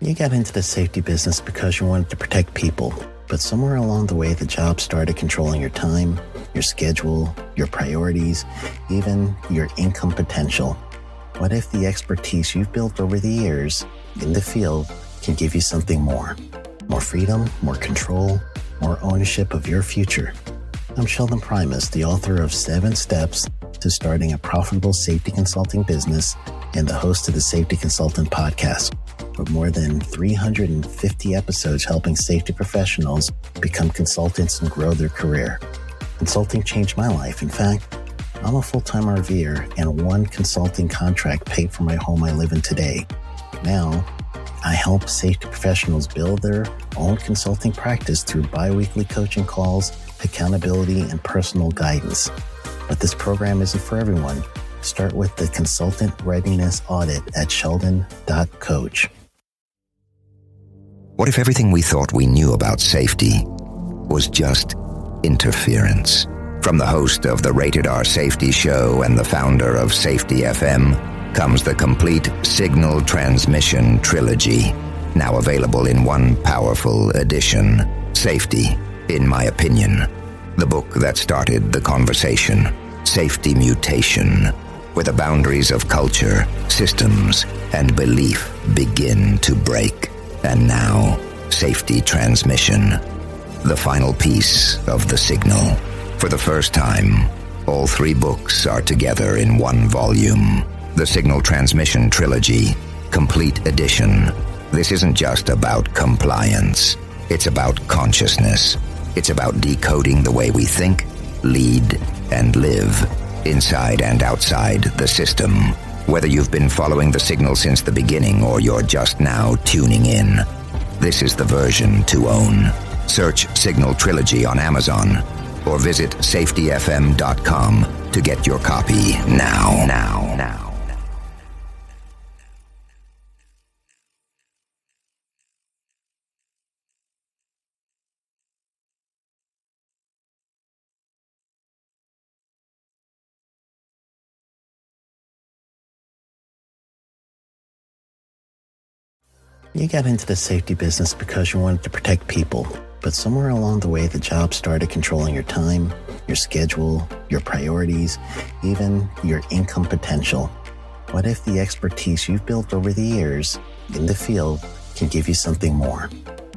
You got into the safety business because you wanted to protect people, but somewhere along the way the job started controlling your time, your schedule, your priorities, even your income potential. What if the expertise you've built over the years in the field can give you something more? More freedom, more control, more ownership of your future. I'm Sheldon Primus, the author of 7 Steps to Starting a Profitable Safety Consulting Business and the host of the Safety Consultant Podcast, with more than 350 episodes helping safety professionals become consultants and grow their career. Consulting changed my life. In fact, I'm a full-time RVer, and one consulting contract paid for my home I live in today. Now, I help safety professionals build their own consulting practice through bi-weekly coaching calls, accountability, and personal guidance. But this program isn't for everyone. Start with the Consultant Readiness Audit at sheldon.coach. What if everything we thought we knew about safety was just interference? From the host of the Rated R Safety Show and the founder of Safety FM comes the complete signal transmission trilogy, now available in one powerful edition. Safety, in my opinion, the book that started the conversation. Safety Mutation, where the boundaries of culture, systems, and belief begin to break. And now, Safety Transmission, the final piece of the signal. For the first time, all 3 books are together in one volume. The Signal Transmission Trilogy, Complete Edition. This isn't just about compliance. It's about consciousness. It's about decoding the way we think, lead, and live, inside and outside the system. Whether you've been following the signal since the beginning or you're just now tuning in, this is the version to own. Search Signal Trilogy on Amazon or visit safetyfm.com to get your copy now. You got into the safety business because you wanted to protect people, but somewhere along the way the job started controlling your time, your schedule, your priorities, even your income potential. What if the expertise you've built over the years in the field can give you something more?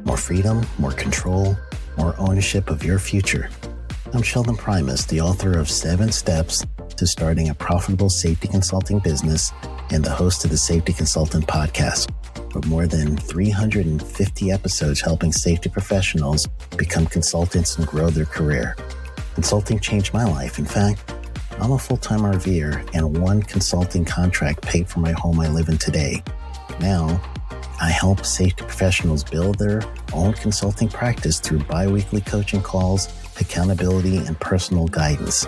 More freedom, more control, more ownership of your future. I'm Sheldon Primus, the author of 7 Steps to Starting a Profitable Safety Consulting Business and the host of the Safety Consultant Podcast, with more than 350 episodes helping safety professionals become consultants and grow their career. Consulting changed my life. In fact, I'm a full-time RVer, and one consulting contract paid for my home I live in today. Now, I help safety professionals build their own consulting practice through bi-weekly coaching calls, accountability, and personal guidance.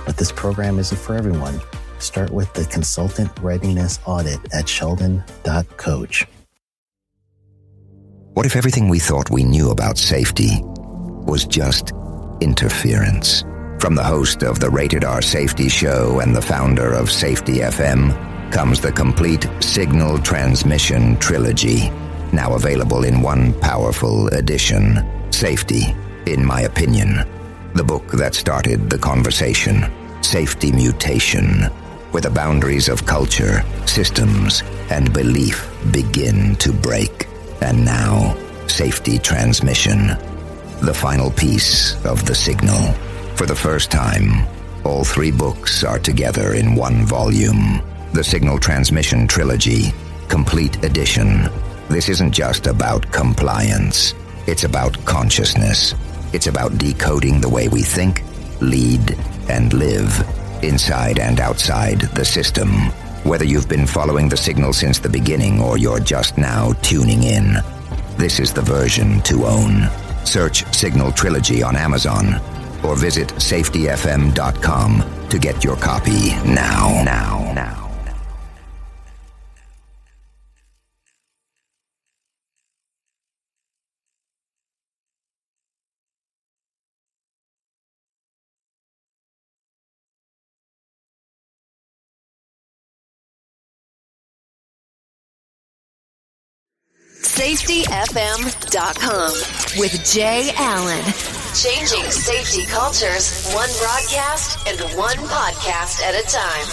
But this program isn't for everyone. Start with the Consultant Readiness Audit at sheldon.coach. What if everything we thought we knew about safety was just interference? From the host of the Rated R Safety Show and the founder of Safety FM comes the complete signal transmission trilogy, now available in one powerful edition. Safety, in my opinion, the book that started the conversation. Safety Mutation, where the boundaries of culture, systems, and belief begin to break. And now, Safety Transmission, the final piece of the signal. For the first time, all 3 books are together in one volume. The Signal Transmission Trilogy, Complete Edition. This isn't just about compliance. It's about consciousness. It's about decoding the way we think, lead, and live, inside and outside the system. Whether you've been following the signal since the beginning or you're just now tuning in, this is the version to own. Search Signal Trilogy on Amazon or visit safetyfm.com to get your copy now. SafetyFM.com with Jay Allen. Changing safety cultures, one broadcast and one podcast at a time.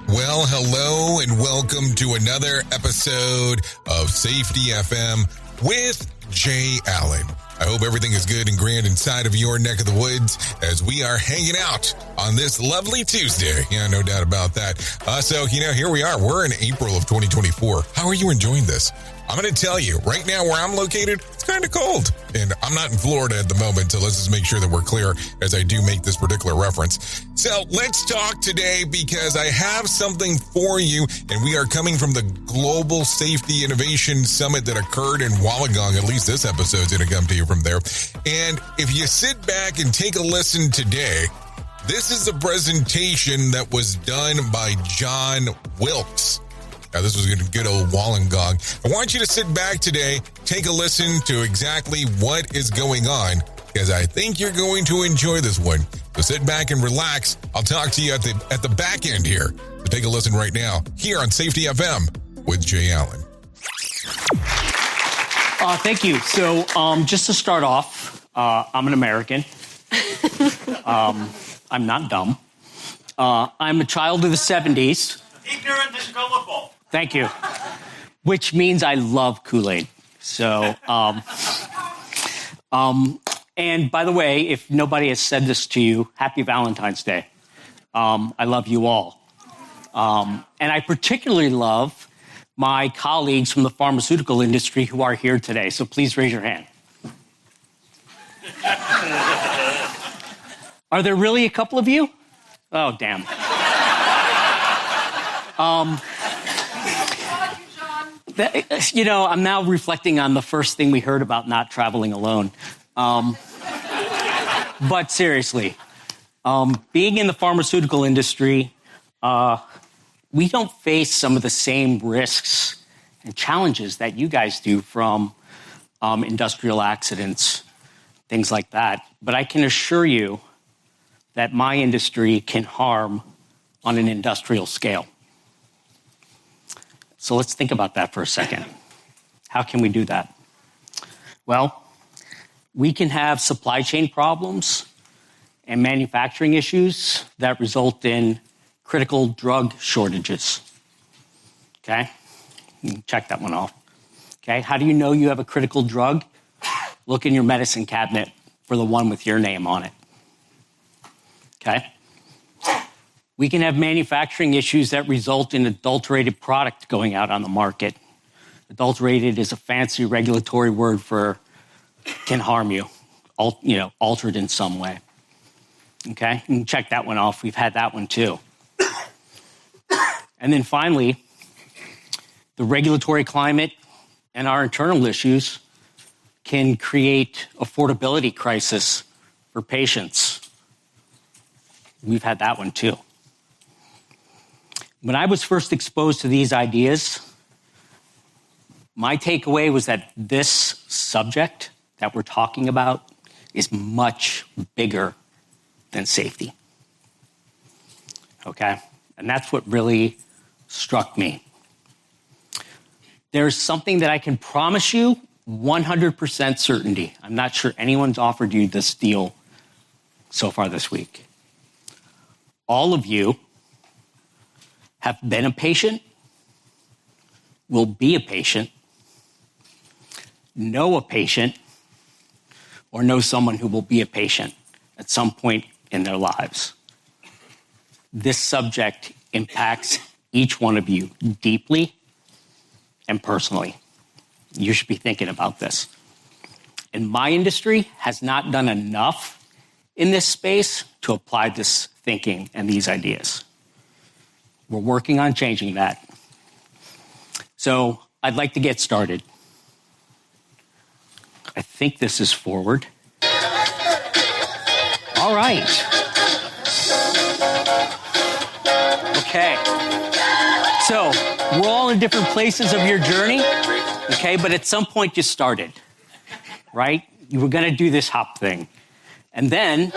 Well, hello and welcome to another episode of Safety FM with Jay Allen. I hope everything is good and grand inside of your neck of the woods as we are hanging out on this lovely Tuesday. Yeah, no doubt about that. Here we are. We're in April of 2024. How are you enjoying this? I'm going to tell you, right now where I'm located, it's kind of cold. And I'm not in Florida at the moment, so let's just make sure that we're clear as I do make this particular reference. So let's talk today because I have something for you, and we are coming from the Global Safety Innovation Summit that occurred in Wollongong. At least this episode's going to come to you from there. And if you sit back and take a listen today, this is a presentation that was done by John Wilkes. Now, this was good old Wollongong. I want you to sit back today, take a listen to exactly what is going on, because I think you're going to enjoy this one. So sit back and relax. I'll talk to you at the back end here. So take a listen right now here on Safety FM with Jay Allen. Thank you. So just to start off, I'm an American. I'm not dumb. I'm a child of the 70s. Ignorant and gullible. Thank you. Which means I love Kool-Aid. So, and by the way, if nobody has said this to you, happy Valentine's Day. I love you all. And I particularly love my colleagues from the pharmaceutical industry who are here today. So please raise your hand. Are there really a couple of you? Oh, damn. I'm now reflecting on the first thing we heard about not traveling alone. But seriously, being in the pharmaceutical industry, we don't face some of the same risks and challenges that you guys do from industrial accidents, things like that. But I can assure you that my industry can harm on an industrial scale. So let's think about that for a second. How can we do that? Well, we can have supply chain problems and manufacturing issues that result in critical drug shortages. Okay? Check that one off. Okay? How do you know you have a critical drug? Look in your medicine cabinet for the one with your name on it. Okay? We can have manufacturing issues that result in adulterated product going out on the market. Adulterated is a fancy regulatory word for can harm you, altered in some way. Okay, you can check that one off. We've had that one too. And then finally, the regulatory climate and our internal issues can create affordability crisis for patients. We've had that one too. When I was first exposed to these ideas, my takeaway was that this subject that we're talking about is much bigger than safety. Okay? And that's what really struck me. There's something that I can promise you 100% certainty. I'm not sure anyone's offered you this deal so far this week. All of you have been a patient, will be a patient, know a patient, or know someone who will be a patient at some point in their lives. This subject impacts each one of you deeply and personally. You should be thinking about this. And my industry has not done enough in this space to apply this thinking and these ideas. We're working on changing that. So I'd like to get started. I think this is forward. All right. Okay. So we're all in different places of your journey, okay? But at some point you started, right? You were going to do this hop thing. And then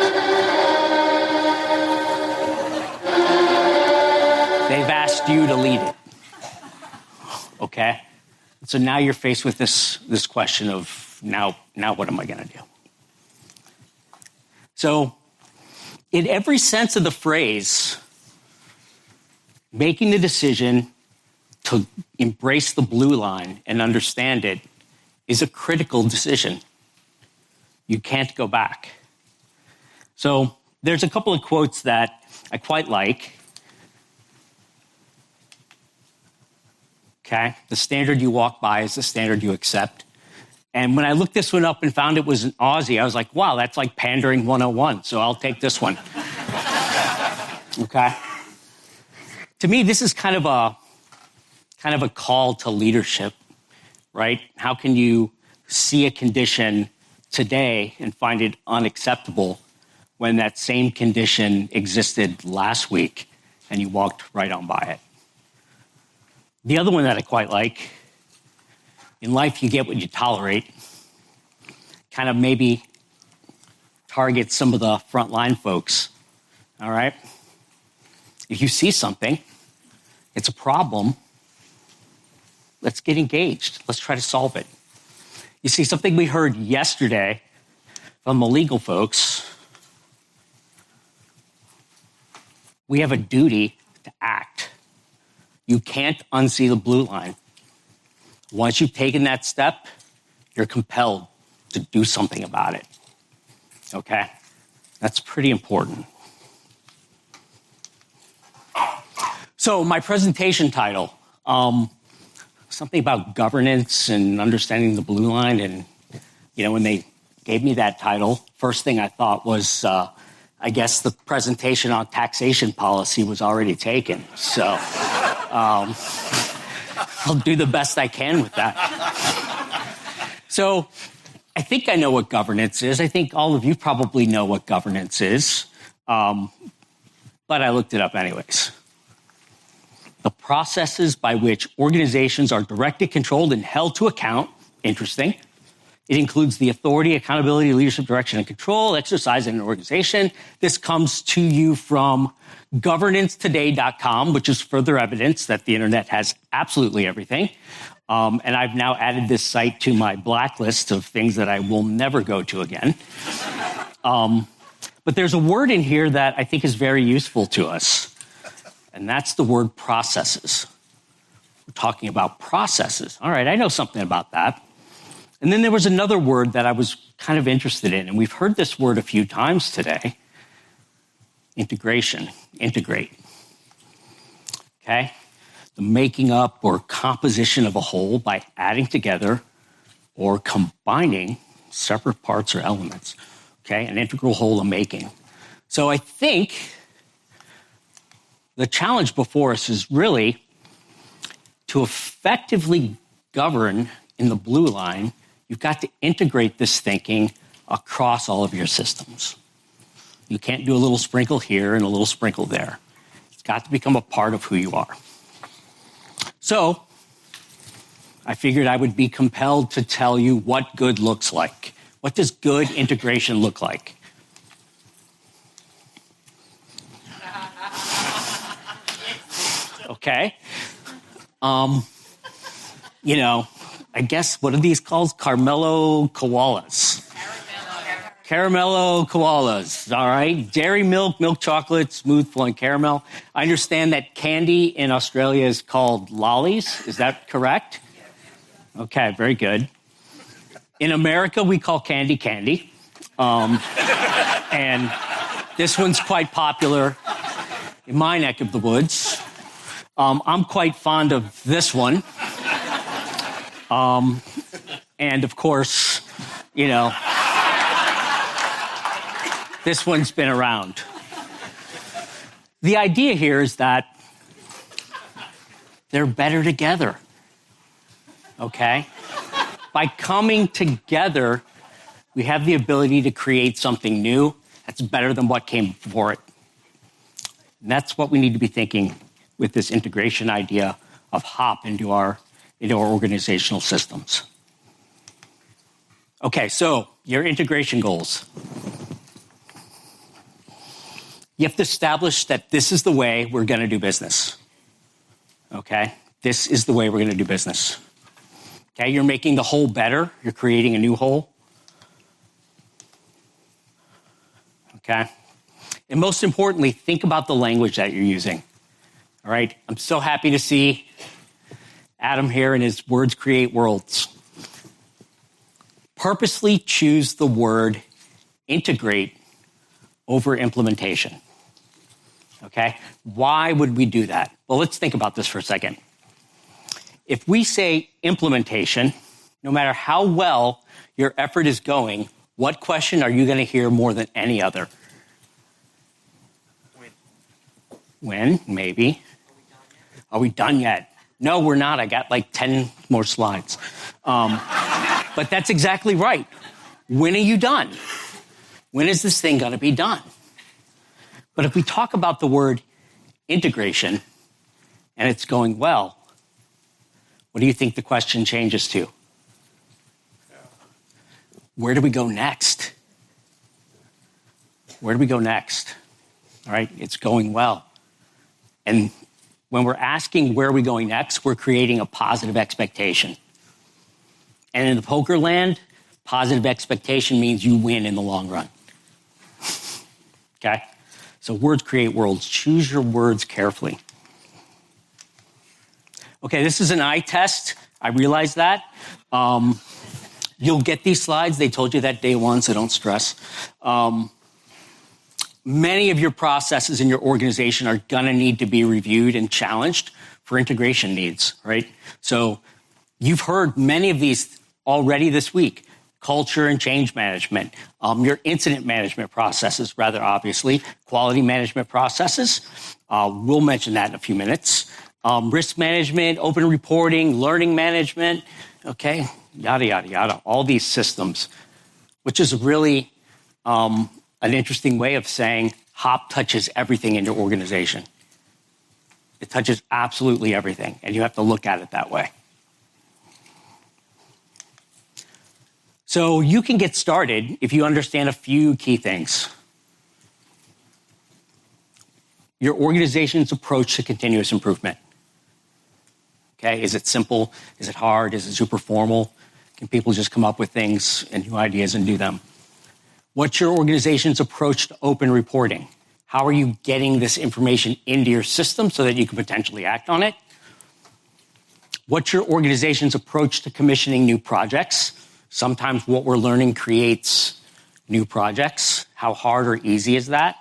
they've asked you to lead it. okay? So now you're faced with this question of now what am I going to do? So in every sense of the phrase, making the decision to embrace the blue line and understand it is a critical decision. You can't go back. So there's a couple of quotes that I quite like. Okay, the standard you walk by is the standard you accept. And when I looked this one up and found it was an Aussie, I was like, wow, that's like pandering 101. So I'll take this one. Okay. To me, this is kind of a call to leadership, right? How can you see a condition today and find it unacceptable when that same condition existed last week and you walked right on by it? The other one that I quite like, in life you get what you tolerate, kind of maybe target some of the frontline folks, all right? If you see something, it's a problem, let's get engaged. Let's try to solve it. You see, something we heard yesterday from the legal folks, we have a duty to act. You can't unsee the blue line. Once you've taken that step, you're compelled to do something about it. Okay? That's pretty important. So my presentation title, something about governance and understanding the blue line. And, when they gave me that title, first thing I thought was, I guess the presentation on taxation policy was already taken. So I'll do the best I can with that. So I think I know what governance is. I think all of you probably know what governance is. But I looked it up anyways. The processes by which organizations are directed, controlled, and held to account. Interesting. It includes the authority, accountability, leadership, direction, and control exercised in an organization. This comes to you from governancetoday.com, which is further evidence that the internet has absolutely everything. And I've now added this site to my blacklist of things that I will never go to again. But there's a word in here that I think is very useful to us, and that's the word processes. We're talking about processes. All right, I know something about that. And then there was another word that I was kind of interested in, and we've heard this word a few times today. Integration, integrate. Okay? The making up or composition of a whole by adding together or combining separate parts or elements. Okay? An integral whole, a making. So I think the challenge before us is really to effectively govern in the blue line. You've got to integrate this thinking across all of your systems. You can't do a little sprinkle here and a little sprinkle there. It's got to become a part of who you are. So I figured I would be compelled to tell you what good looks like. What does good integration look like? Okay. I guess, what are these called? Caramello koalas. Caramello koalas, all right? Dairy milk, milk chocolate, smooth flowing caramel. I understand that candy in Australia is called lollies. Is that correct? Okay, very good. In America, we call candy candy. And this one's quite popular in my neck of the woods. I'm quite fond of this one. And of course, this one's been around. The idea here is that they're better together, okay? By coming together, we have the ability to create something new that's better than what came before it. And that's what we need to be thinking with this integration idea of HOP into our organizational systems. Okay, so your integration goals. You have to establish that this is the way we're going to do business. Okay? this is the way we're going to do business. Okay, you're making the whole better. You're creating a new whole. Okay? And most importantly, think about the language that you're using. All right? I'm so happy to see Adam here and his words create worlds. Purposely choose the word integrate over implementation. Okay? Why would we do that? Well, let's think about this for a second. If we say implementation, no matter how well your effort is going, what question are you going to hear more than any other? When? Maybe. Are we done yet? No, we're not. I got like 10 more slides. But that's exactly right. When are you done? When is this thing going to be done? But if we talk about the word integration and it's going well, what do you think the question changes to? Where do we go next? Where do we go next? All right, it's going well. And when we're asking where are we going next, we're creating a positive expectation. And in the poker land, positive expectation means you win in the long run. Okay? So words create worlds. Choose your words carefully. Okay, this is an eye test. I realize that. You'll get these slides. They told you that day one, so don't stress. Many of your processes in your organization are going to need to be reviewed and challenged for integration needs, right? So you've heard many of these already this week. Culture and change management, your incident management processes, rather obviously, quality management processes. We'll mention that in a few minutes. Risk management, open reporting, learning management, okay, yada, yada, yada, all these systems, which is really an interesting way of saying HOP touches everything in your organization. It touches absolutely everything, and you have to look at it that way. So you can get started if you understand a few key things. Your organization's approach to continuous improvement. Okay, is it simple? Is it hard? Is it super formal? Can people just come up with things and new ideas and do them? What's your organization's approach to open reporting? How are you getting this information into your system so that you can potentially act on it? What's your organization's approach to commissioning new projects? Sometimes what we're learning creates new projects. How hard or easy is that?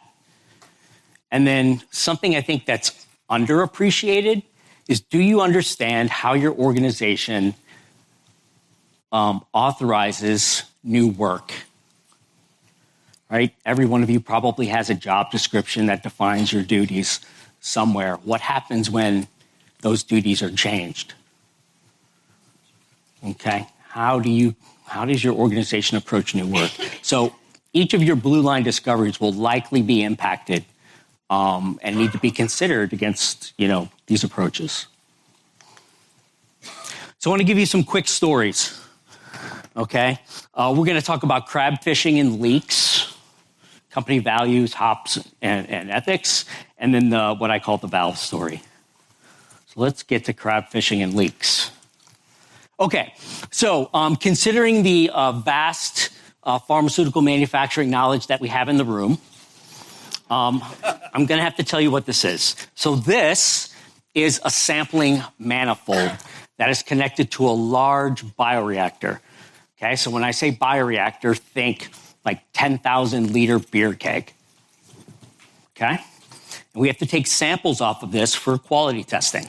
And then something I think that's underappreciated is, do you understand how your organization authorizes new work? Right? Every one of you probably has a job description that defines your duties somewhere. What happens when those duties are changed? Okay, how does your organization approach new work? So each of your blue line discoveries will likely be impacted and need to be considered against, these approaches. So I want to give you some quick stories. Okay, we're going to talk about crab fishing and leaks, company values, hops, and ethics, and then what I call the valve story. So let's get to crab fishing and leaks. Okay, so considering the vast pharmaceutical manufacturing knowledge that we have in the room, I'm going to have to tell you what this is. So this is a sampling manifold that is connected to a large bioreactor. Okay, so when I say bioreactor, think like 10,000 liter beer keg. Okay, and we have to take samples off of this for quality testing.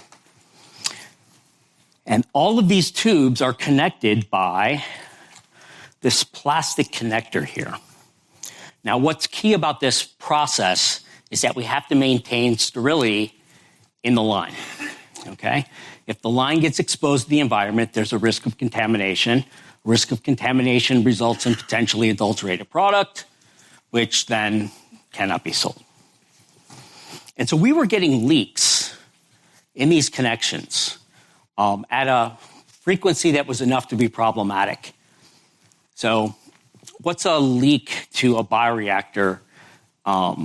And all of these tubes are connected by this plastic connector here. Now, what's key about this process is that we have to maintain sterility in the line, okay? If the line gets exposed to the environment, there's a risk of contamination. Risk of contamination results in potentially adulterated product, which then cannot be sold. And so we were getting leaks in these connections at a frequency that was enough to be problematic. So what's a leak to a bioreactor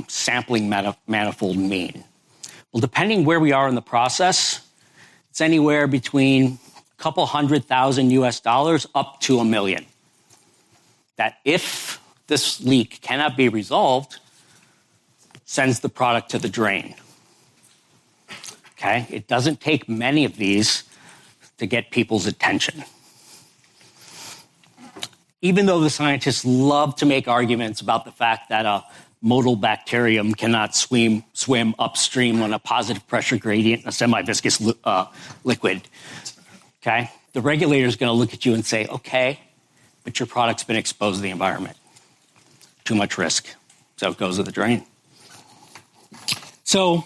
sampling manifold mean? Well, depending where we are in the process, It's anywhere between a couple $100,000 US up to $1 million. That if this leak cannot be resolved, sends the product to the drain. Okay? It doesn't take many of these to get people's attention. Even though the scientists love to make arguments about the fact that a modal bacterium cannot swim upstream on a positive pressure gradient in a semi-viscous liquid, okay? The regulator is going to look at you and say, okay, but your product's been exposed to the environment. Too much risk. So it goes to the drain. So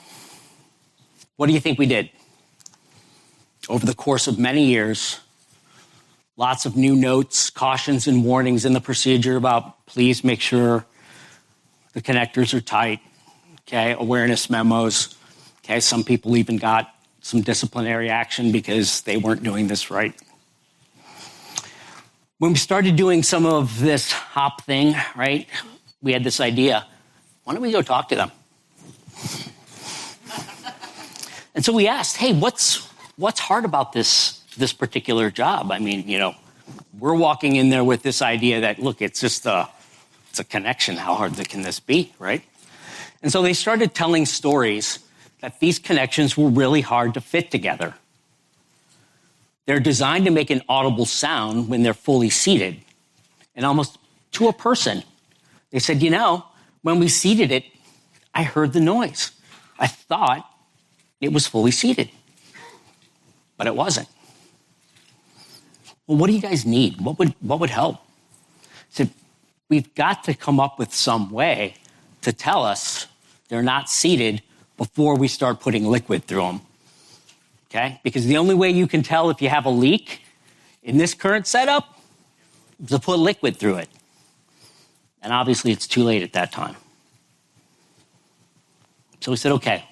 what do you think we did? Over the course of many years, lots of new notes, cautions, and warnings in the procedure about please make sure the connectors are tight, okay, awareness memos, okay, some people even got some disciplinary action because they weren't doing this right. When we started doing some of this hop thing, right, we had this idea, why don't we go talk to them? And so we asked, hey, what's hard about this particular job? I mean, we're walking in there with this idea that, look, it's just it's a connection. How hard can this be, right? And so they started telling stories that these connections were really hard to fit together. They're designed to make an audible sound when they're fully seated. And almost to a person, they said, when we seated it, I heard the noise. I thought it was fully seated, but it wasn't. Well, what do you guys need? What would help? So we've got to come up with some way to tell us they're not seated before we start putting liquid through them. Okay? Because the only way you can tell if you have a leak in this current setup is to put liquid through it. And obviously it's too late at that time. So we said, okay,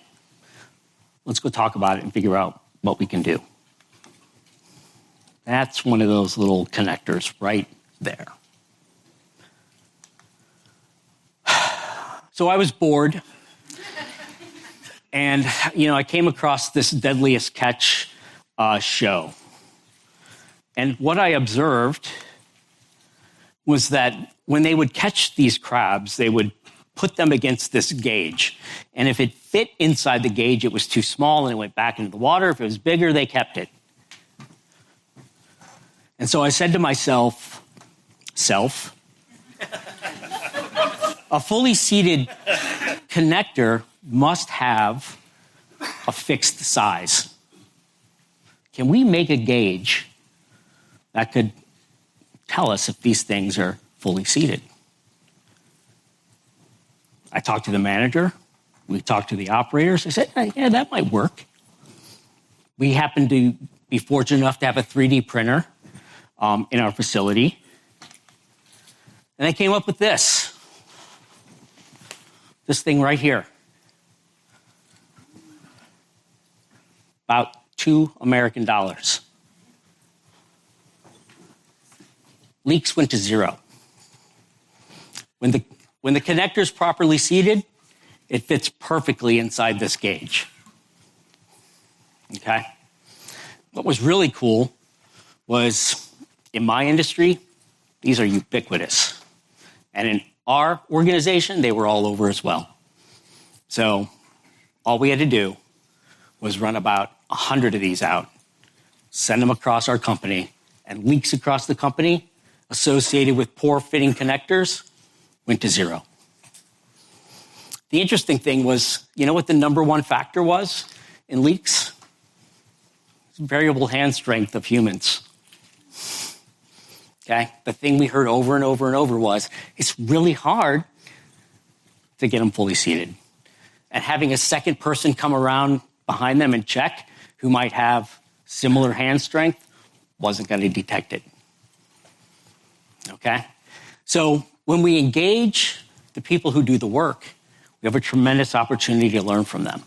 let's go talk about it and figure out what we can do. That's one of those little connectors right there. So I was bored. And, I came across this Deadliest Catch show. And what I observed was that when they would catch these crabs, they would put them against this gauge. And if it fit inside the gauge, it was too small and it went back into the water. If it was bigger, they kept it. And so I said to myself, a fully seated connector must have a fixed size. Can we make a gauge that could tell us if these things are fully seated? I talked to the manager. We talked to the operators. I said, yeah, that might work. We happen to be fortunate enough to have a 3D printer in our facility. And they came up with this thing right here. About $2 American. Leaks went to 0. When the connector's properly seated, it fits perfectly inside this gauge. Okay? What was really cool was, in my industry, these are ubiquitous. And in our organization, they were all over as well. So all we had to do was run about 100 of these out, send them across our company, and leaks across the company associated with poor fitting connectors went to 0. The interesting thing was, what the number one factor was in leaks? It's variable hand strength of humans. Okay? The thing we heard over and over and over was, it's really hard to get them fully seated. And having a second person come around behind them and check, who might have similar hand strength, wasn't going to detect it. Okay? So when we engage the people who do the work, we have a tremendous opportunity to learn from them.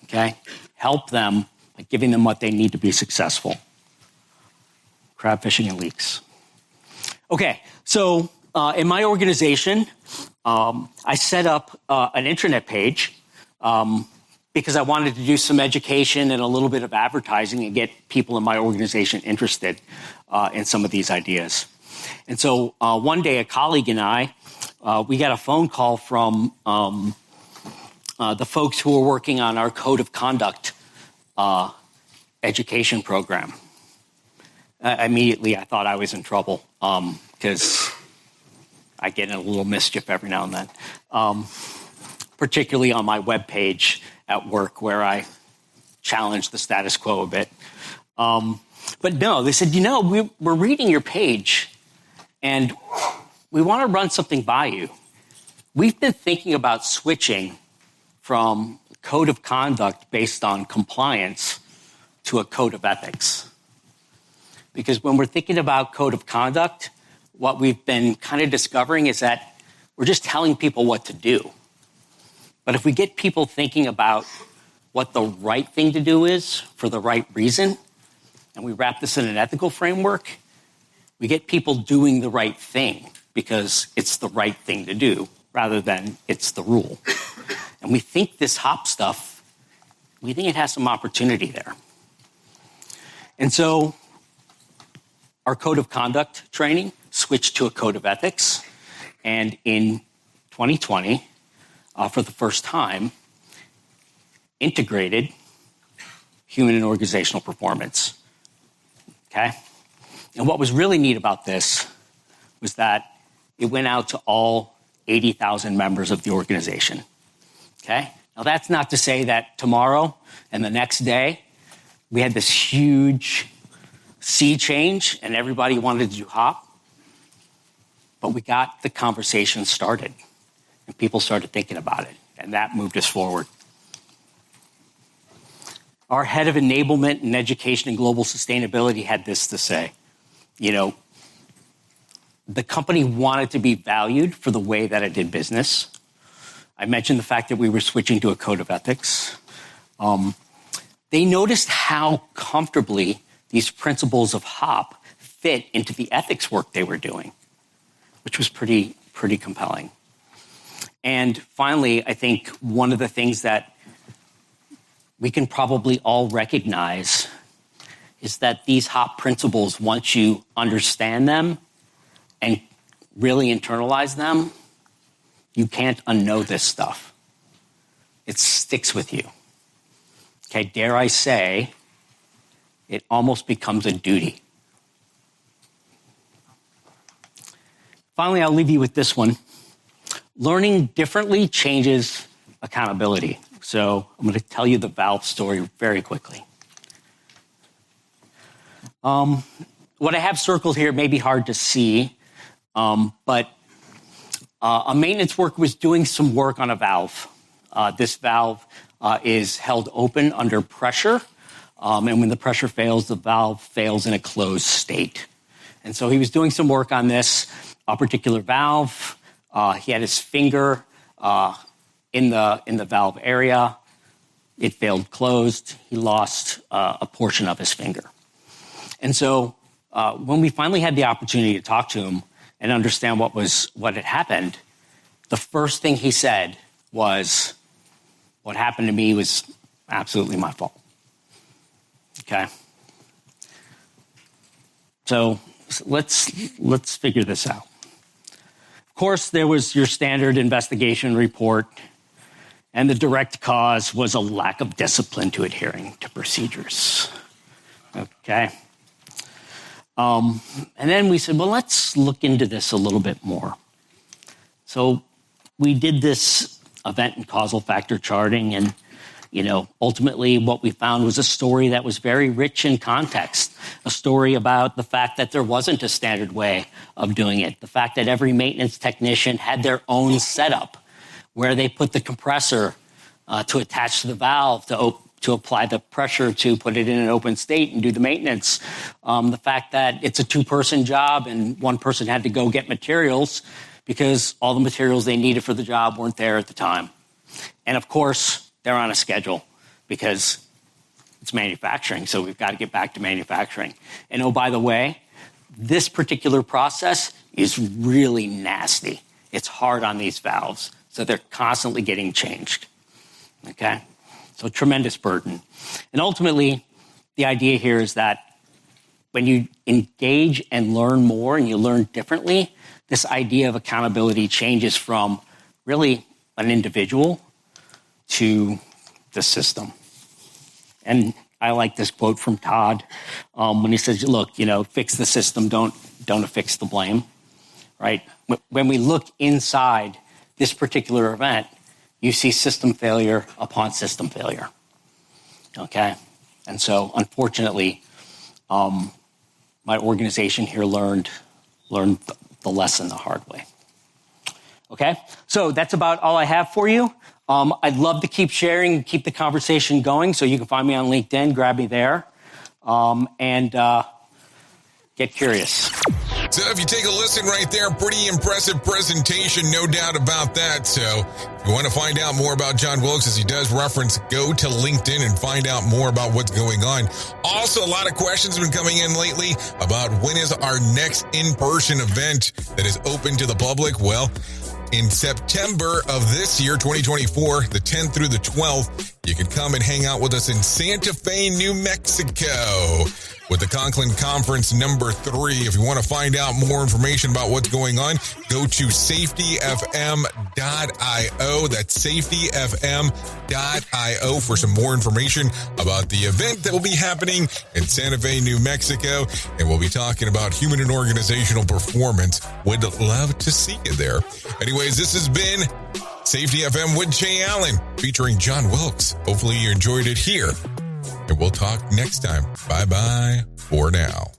Okay? Help them by giving them what they need to be successful. Crab fishing and leaks. Okay, so in my organization, I set up an intranet page because I wanted to do some education and a little bit of advertising and get people in my organization interested in some of these ideas. And so one day, a colleague and I, we got a phone call from the folks who were working on our code of conduct education program. Immediately, I thought I was in trouble because I get in a little mischief every now and then, particularly on my webpage at work where I challenge the status quo a bit. But no, they said, we're reading your page and we want to run something by you. We've been thinking about switching from code of conduct based on compliance to a code of ethics. Because when we're thinking about code of conduct, what we've been kind of discovering is that we're just telling people what to do. But if we get people thinking about what the right thing to do is for the right reason, and we wrap this in an ethical framework, we get people doing the right thing because it's the right thing to do rather than it's the rule. And we think this HOP stuff, we think it has some opportunity there. And so our code of conduct training switched to a code of ethics. And in 2020, for the first time, integrated human and organizational performance. Okay? And what was really neat about this was that it went out to all 80,000 members of the organization. Okay? Now, that's not to say that tomorrow and the next day we had this huge sea change and everybody wanted to do HOP. But we got the conversation started and people started thinking about it, and that moved us forward. Our head of enablement and education and global sustainability had this to say. The company wanted to be valued for the way that it did business. I mentioned the fact that we were switching to a code of ethics. They noticed how comfortably these principles of HOP fit into the ethics work they were doing, which was pretty compelling. And finally, I think one of the things that we can probably all recognize is that these HOP principles, once you understand them and really internalize them, you can't unknow this stuff. It sticks with you. Okay, dare I say, it almost becomes a duty. Finally, I'll leave you with this one. Learning differently changes accountability. So I'm going to tell you the valve story very quickly. What I have circled here may be hard to see, but a maintenance worker was doing some work on a valve. This valve is held open under pressure, and when the pressure fails, the valve fails in a closed state. And so he was doing some work on this particular valve. He had his finger in the valve area. It failed closed. He lost a portion of his finger. And so when we finally had the opportunity to talk to him and understand what had happened, the first thing he said was, what happened to me was absolutely my fault. Okay? So let's figure this out. Of course, there was your standard investigation report, and the direct cause was a lack of discipline to adhering to procedures. Okay? And then we said, well, let's look into this a little bit more. So we did this event and causal factor charting, and ultimately what we found was a story that was very rich in context, a story about the fact that there wasn't a standard way of doing it, the fact that every maintenance technician had their own setup where they put the compressor to attach to the valve to apply the pressure to put it in an open state and do the maintenance. The fact that it's a two-person job and one person had to go get materials because all the materials they needed for the job weren't there at the time. And of course, they're on a schedule because it's manufacturing, so we've got to get back to manufacturing. And oh, by the way, this particular process is really nasty. It's hard on these valves, so they're constantly getting changed, okay? So tremendous burden. And ultimately, the idea here is that when you engage and learn more and you learn differently, this idea of accountability changes from really an individual to the system. And I like this quote from Todd when he says, look, fix the system, don't affix the blame, right? When we look inside this particular event, you see system failure upon system failure, okay? And so, unfortunately, my organization here learned the lesson the hard way. Okay, so that's about all I have for you. I'd love to keep sharing, keep the conversation going. So you can find me on LinkedIn, grab me there, and get curious. So if you take a listen right there, pretty impressive presentation, no doubt about that. So if you want to find out more about John Wilkes, as he does reference, go to LinkedIn and find out more about what's going on. Also, a lot of questions have been coming in lately about when is our next in-person event that is open to the public. Well, in September of this year, 2024, the 10th through the 12th, you can come and hang out with us in Santa Fe, New Mexico with the Conklin Conference number 3. If you want to find out more information about what's going on, go to safetyfm.io. That's safetyfm.io for some more information about the event that will be happening in Santa Fe, New Mexico. And we'll be talking about human and organizational performance. Would love to see you there. Anyways, this has been Safety FM with Jay Allen featuring John Wilkes. Hopefully you enjoyed it here. And we'll talk next time. Bye-bye for now.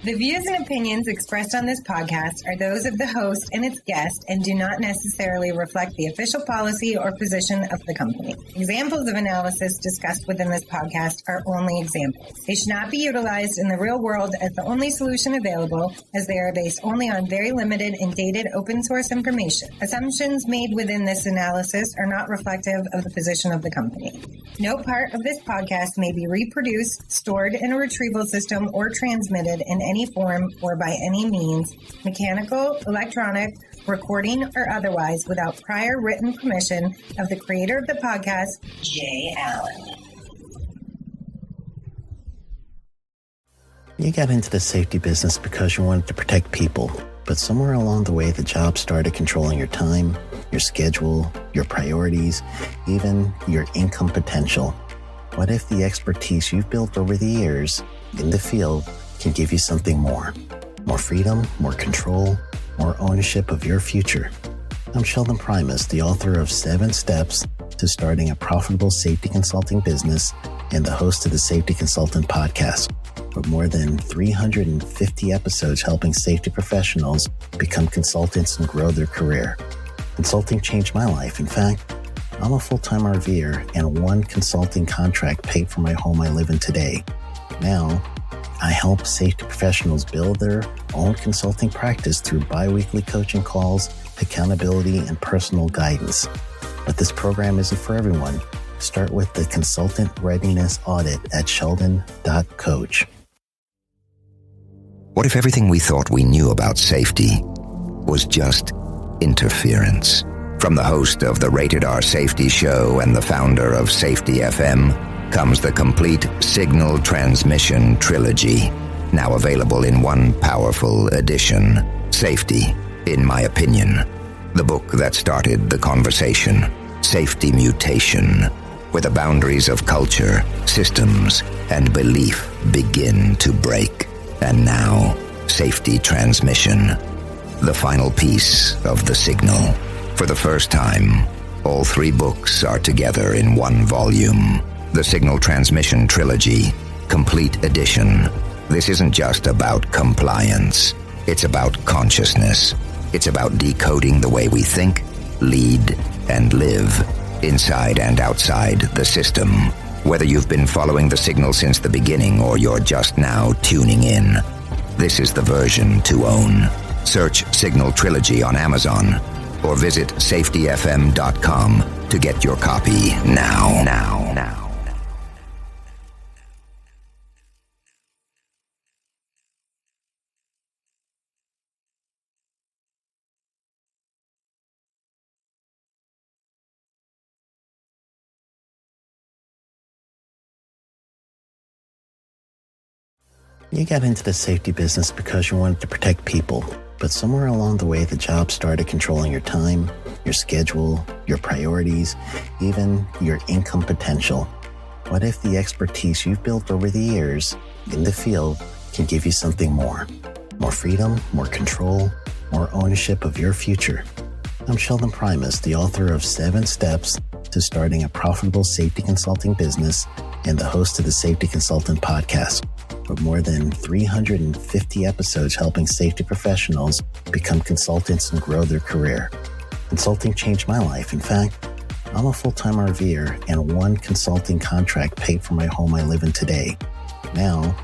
The views and opinions expressed on this podcast are those of the host and its guest and do not necessarily reflect the official policy or position of the company. Examples of analysis discussed within this podcast are only examples. They should not be utilized in the real world as the only solution available, as they are based only on very limited and dated open source information. Assumptions made within this analysis are not reflective of the position of the company. No part of this podcast may be reproduced, stored in a retrieval system, or transmitted in any form or by any means, mechanical, electronic, recording, or otherwise, without prior written permission of the creator of the podcast, Jay Allen. You got into the safety business because you wanted to protect people, but somewhere along the way, the job started controlling your time, your schedule, your priorities, even your income potential. What if the expertise you've built over the years in the field can give you something more? More freedom, more control, more ownership of your future. I'm Sheldon Primus, the author of 7 Steps to Starting a Profitable Safety Consulting Business and the host of the Safety Consultant Podcast, with more than 350 episodes helping safety professionals become consultants and grow their career. Consulting changed my life. In fact, I'm a full-time RVer, and one consulting contract paid for my home I live in today. Now, I help safety professionals build their own consulting practice through bi-weekly coaching calls, accountability, and personal guidance. But this program isn't for everyone. Start with the Consultant Readiness Audit at sheldon.coach. What if everything we thought we knew about safety was just interference? From the host of the Rated R Safety Show and the founder of Safety FM comes the complete signal transmission trilogy, now available in one powerful edition. Safety, in my opinion, the book that started the conversation. Safety Mutation, where the boundaries of culture, systems, and belief begin to break. And now, Safety Transmission, the final piece of the signal. For the first time, all 3 books are together in one volume. The Signal Transmission Trilogy, Complete Edition. This isn't just about compliance. It's about consciousness. It's about decoding the way we think, lead, and live, inside and outside the system. Whether you've been following the signal since the beginning or you're just now tuning in, this is the version to own. Search Signal Trilogy on Amazon or visit safetyfm.com to get your copy now. You got into the safety business because you wanted to protect people, but somewhere along the way, the job started controlling your time, your schedule, your priorities, even your income potential. What if the expertise you've built over the years in the field can give you something more? More freedom, more control, more ownership of your future. I'm Sheldon Primus, the author of 7 Steps to Starting a Profitable Safety Consulting Business and the host of the Safety Consultant Podcast, with more than 350 episodes helping safety professionals become consultants and grow their career. Consulting changed my life. In fact, I'm a full-time RVer, and 1 consulting contract paid for my home I live in today. Now,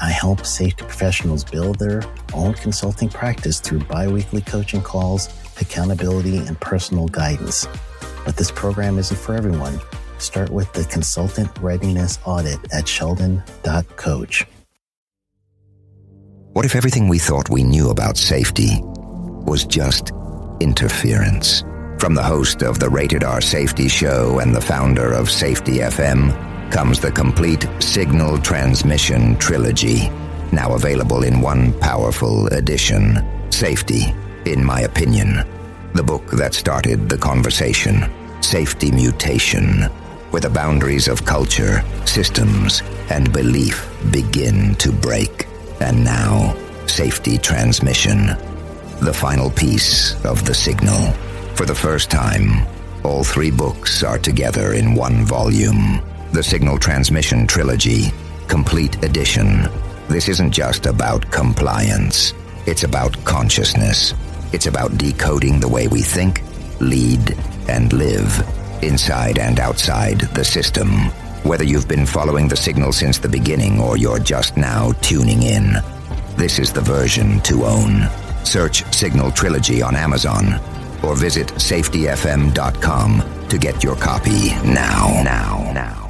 I help safety professionals build their own consulting practice through bi-weekly coaching calls, accountability, and personal guidance. But this program isn't for everyone. Start with the Consultant Readiness Audit at sheldon.coach. What if everything we thought we knew about safety was just interference? From the host of the Rated R Safety Show and the founder of Safety FM comes the complete signal transmission trilogy, now available in one powerful edition. Safety, in my opinion, the book that started the conversation. Safety Mutation, where the boundaries of culture, systems, and belief begin to break. And now, Safety Transmission, the final piece of the signal. For the first time, all 3 books are together in one volume. The Signal Transmission Trilogy, Complete Edition. This isn't just about compliance. It's about consciousness. It's about decoding the way we think, lead, and live, inside and outside the system. Whether you've been following the signal since the beginning or you're just now tuning in, this is the version to own. Search Signal Trilogy on Amazon or visit safetyfm.com to get your copy now.